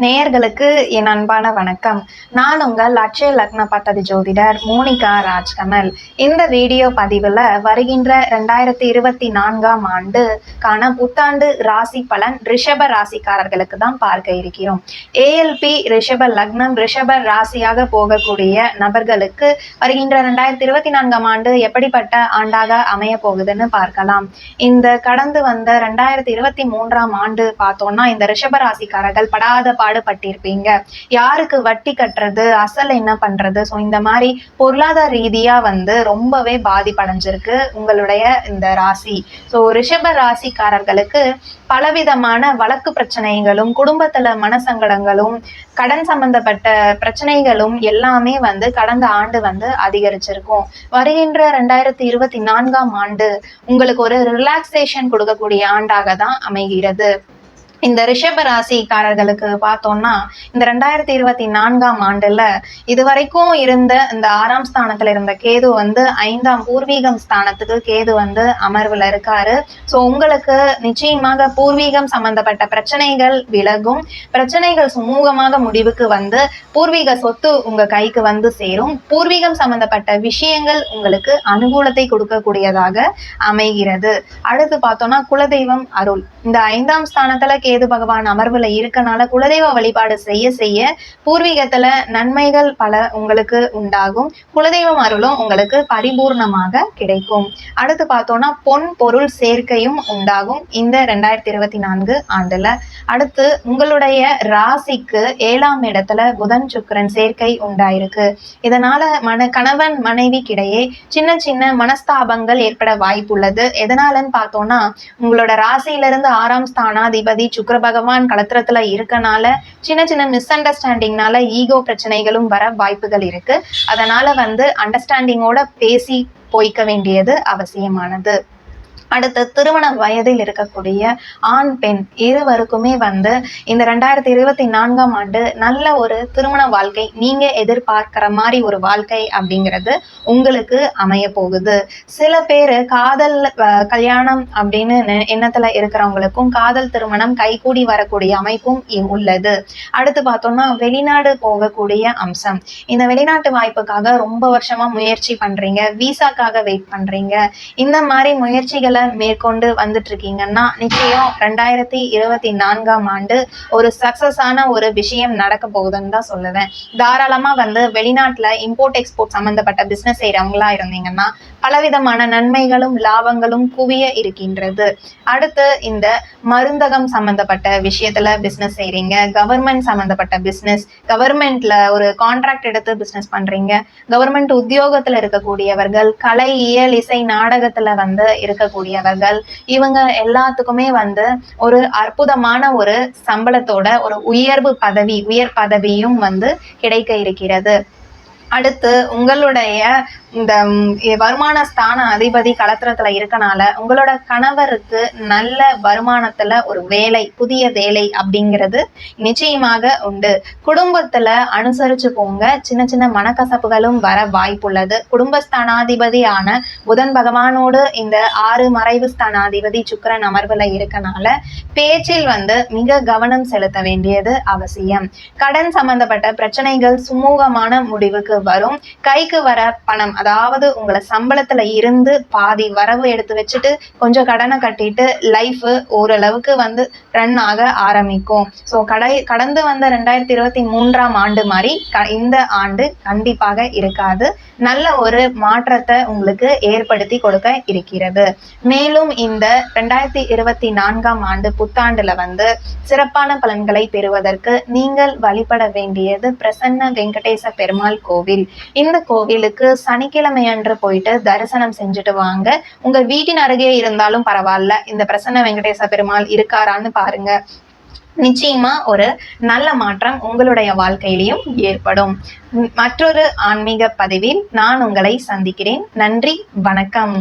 நேயர்களுக்கு என் அன்பான வணக்கம். நான் உங்கள் அட்சய லக்ன பத்ததி ஜோதிடர் மோனிகா ராஜ்கமல். இந்த வீடியோ பதிவில் வருகின்ற 2024ஆம் ஆண்டுக்கான புத்தாண்டு ராசி பலன் ரிஷப ராசிக்காரர்களுக்கு தான் பார்க்க இருக்கிறோம். ஏஎல்பி ரிஷப லக்னம் ரிஷப ராசியாக போகக்கூடிய நபர்களுக்கு வருகின்ற 2024ஆம் ஆண்டு எப்படிப்பட்ட ஆண்டாக அமைய போகுதுன்னு பார்க்கலாம். இந்த கடந்து வந்த 2023ஆம் ஆண்டு பார்த்தோம்னா இந்த ரிஷப ராசிக்காரர்கள் படாத பாடுபட்டிருப்பீங்க. யாருக்கு வட்டி கட்டுறது, அசல் என்ன பண்றது, ஸோ இந்த மாதிரி பொருளாதார ரீதியா ரொம்பவே பாதிப்படைஞ்சிருக்கு உங்களுடைய இந்த ராசி. ஸோ ரிஷப ராசிக்காரர்களுக்கு பலவிதமான வழக்கு பிரச்சனைகளும் குடும்பத்துல மனசங்கடங்களும் கடன் சம்பந்தப்பட்ட பிரச்சனைகளும் எல்லாமே கடந்த ஆண்டு அதிகரிச்சிருக்கும். வருகின்ற 2024ஆம் ஆண்டு உங்களுக்கு ஒரு ரிலாக்ஸேஷன் கொடுக்கக்கூடிய ஆண்டாக தான் அமைகிறது. இந்த ரிஷப ராசிக்காரர்களுக்கு பார்த்தோம்னா இந்த 2024ஆம் ஆண்டுல இதுவரைக்கும் இருந்த இந்த 6ஆம் ஸ்தானத்துல இருந்த கேது 5ஆம் பூர்வீகம் ஸ்தானத்துக்கு கேது அமர்வுல இருக்காரு. ஸோ உங்களுக்கு நிச்சயமாக பூர்வீகம் சம்பந்தப்பட்ட பிரச்சனைகள் விலகும். பிரச்சனைகள் சுமூகமாக முடிவுக்கு பூர்வீக சொத்து உங்க கைக்கு சேரும். பூர்வீகம் சம்பந்தப்பட்ட விஷயங்கள் உங்களுக்கு அனுகூலத்தை கொடுக்கக்கூடியதாக அமைகிறது. அடுத்து பார்த்தோம்னா குலதெய்வம் அருள். இந்த 5ஆம் ஸ்தானத்துல கேது பகவான் அமர்வுல இருக்கனால குலதெய்வ வழிபாடு செய்ய செய்ய பூர்வீகத்துல நன்மைகள் பல உங்களுக்கு உண்டாகும். குலதெய்வம் அருளும் உங்களுக்கு பரிபூர்ணமாக கிடைக்கும். அடுத்து பார்த்தோம்னா பொன் பொருள் சேர்க்கையும் உண்டாகும் இந்த 2024 ஆண்டுல. அடுத்து உங்களுடைய ராசிக்கு 7ஆம் இடத்துல புதன் சுக்கிரன் சேர்க்கை உண்டாயிருக்கு. இதனால கணவன் மனைவிக்கிடையே சின்ன சின்ன மனஸ்தாபங்கள் ஏற்பட வாய்ப்புள்ளது. எதனாலன்னு பார்த்தோம்னா உங்களோட ராசியிலிருந்து 6ஆம் ஸ்தானாதிபதி சுக்கிர பகவான் களத்திரத்துல இருக்கனால சின்ன சின்ன மிஸ் அண்டர்ஸ்டாண்டிங்னால ஈகோ பிரச்சனைகளும் வர வாய்ப்புகள் இருக்கு. அதனால அண்டர்ஸ்டாண்டிங்கோட பேசி போய்க்க வேண்டியது அவசியமானது. அடுத்து திருமண வயதில் இருக்கக்கூடிய ஆண் பெண் இருவருக்குமே இந்த 2024ஆம் ஆண்டு நல்ல ஒரு திருமண வாழ்க்கை, நீங்க எதிர்பார்க்கிற மாதிரி ஒரு வாழ்க்கை அப்படிங்கிறது உங்களுக்கு அமைய போகுது. சில பேர் காதல் கல்யாணம் அப்படின்னு எண்ணத்துல இருக்கிறவங்களுக்கும் காதல் திருமணம் கைகூடி வரக்கூடிய அமைப்பும் உள்ளது. அடுத்து பார்த்தோம்னா வெளிநாடு போகக்கூடிய அம்சம். இந்த வெளிநாட்டு வாய்ப்புக்காக ரொம்ப வருஷமா முயற்சி பண்றீங்க, விசாக்காக வெயிட் பண்றீங்க. இந்த மாதிரி முயற்சிகளை மேற்கொண்டு வந்துட்டு இருக்கீங்கன்னா நிச்சயம் 2024ஆம் ஆண்டு ஒரு சக்சஸான ஒரு விஷயம் நடக்க போகுதுன்னு தான் சொல்லுவேன். தாராளமா வெளிநாட்டுல இம்போர்ட் எக்ஸ்போர்ட் சம்பந்தப்பட்ட பிசினஸ் செய்யறவங்களா இருந்தீங்கன்னா பலவிதமான நன்மைகளும் லாபங்களும் குவிய இருக்கின்றது. அடுத்து இந்த மருந்தகம் சம்பந்தப்பட்ட விஷயத்துல பிசினஸ் செய்றீங்க, கவர்மெண்ட் சம்பந்தப்பட்ட பிசினஸ், கவர்மெண்ட்ல ஒரு கான்ட்ராக்ட் எடுத்து பிசினஸ் பண்றீங்க, கவர்மெண்ட் உத்தியோகத்துல இருக்கக்கூடியவர்கள், கலை இயல் இசை நாடகத்துல இருக்கக்கூடியவர்கள், இவங்க எல்லாத்துக்குமே ஒரு அற்புதமான ஒரு சம்பளத்தோட ஒரு உயர் பதவியும் கிடைக்க இருக்கிறது. அடுத்து உங்களுடைய இந்த வருமான ஸ்தான அதிபதி களத்திரத்துல இருக்கனால உங்களோட கணவருக்கு நல்ல வருமானத்துல ஒரு வேலை, புதிய வேலை அப்படிங்கிறது நிச்சயமாக உண்டு. குடும்பத்துல அனுசரிச்சு போங்க. சின்ன சின்ன மனக்கசப்புகளும் வர வாய்ப்புள்ளது. குடும்பஸ்தானாதிபதியான புதன் பகவானோடு இந்த 6 மறைவு ஸ்தானாதிபதி சுக்கிரன் அமர்வுல இருக்கனால பேச்சில் மிக கவனம் செலுத்த வேண்டியது அவசியம். கடன் சம்பந்தப்பட்ட பிரச்சனைகள் சுமூகமான முடிவுக்கு வரும். கைக்கு வர பணம், அதாவது உங்களை சம்பளத்துல இருந்து பாதி வரவு எடுத்து வச்சுட்டு கொஞ்சம் கடனை கட்டிட்டு லைஃப் ஓரளவுக்கு ரன் ஆக ஆரம்பிக்கும். ஸோ கடந்து 2023ஆம் ஆண்டு மாதிரி இந்த ஆண்டு கண்டிப்பாக இருக்காது. நல்ல ஒரு மாற்றத்தை உங்களுக்கு ஏற்படுத்தி கொடுக்க இருக்கிறது. மேலும் இந்த 2024ஆம் ஆண்டு புத்தாண்டுல சிறப்பான பலன்களை பெறுவதற்கு நீங்கள் வழிபட வேண்டியது பிரசன்ன வெங்கடேச பெருமாள் கோவில். இந்த கோவிலுக்கு சனிக்கிழமை அன்று போயிட்டு தரிசனம் செஞ்சுட்டு வாங்க. உங்க வீட்டின் அருகே இருந்தாலும் பரவாயில்ல, இந்த பிரசன்ன வெங்கடேச பெருமாள் இருக்காரான்னு பாருங்க. நிச்சயமா ஒரு நல்ல மாற்றம் உங்களுடைய வாழ்க்கையிலையும் ஏற்படும். மற்றொரு ஆன்மீக பதிவில் நான் உங்களை சந்திக்கிறேன். நன்றி, வணக்கம்.